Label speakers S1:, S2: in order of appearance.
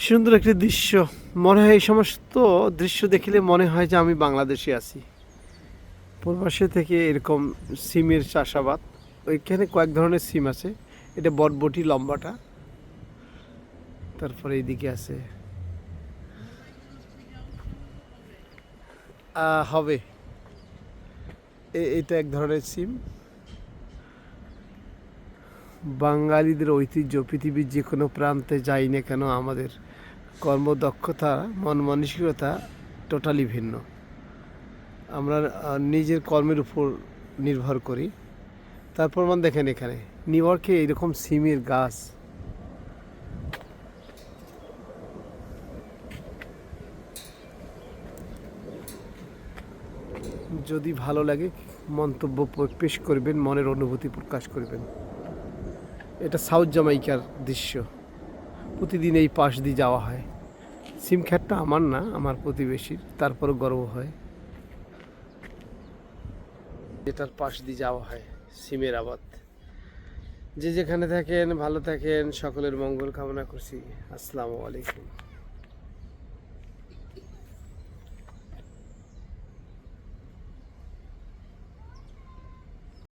S1: সুন্দর একটি দৃশ্য। মনে হয় এই সমস্ত দৃশ্য দেখলে মনে হয় যে আমি বাংলাদেশে আছি। প্রবাসী থেকে এরকম সিমের চাষাবাদ, ওইখানে কয়েক ধরনের সিম আছে। এটা বটবটি লম্বাটা, তারপরে এইদিকে আছে হবে এটা এক ধরনের সিম। বাঙালিদের ঐতিহ্য, পৃথিবীর যে কোনো প্রান্তে যাই না কেন আমাদের কর্মদক্ষতা, মন মানসিকতা টোটালি ভিন্ন। আমরা নিজের কর্মের উপর নির্ভর করি। তারপর দেখেন এখানে নিউ ইয়র্কে এইরকম সিমের গাছ। যদি ভালো লাগে মন্তব্য পেশ করবেন, মনের অনুভূতি প্রকাশ করবেন। এটা সাউথ জামাইকার দৃশ্য। প্রতিদিন এই পাশ দিয়ে যাওয়া হয়। সিম ক্ষেতটা আমার না, আমার প্রতিবেশীর, তারপরও গর্ব হয়। এটার পাশ দিয়ে যাওয়া হয়, সিমের আবাদ। যে যেখানে থাকেন ভালো থাকেন, সকলের মঙ্গল কামনা করছি। আসসালামু আলাইকুম।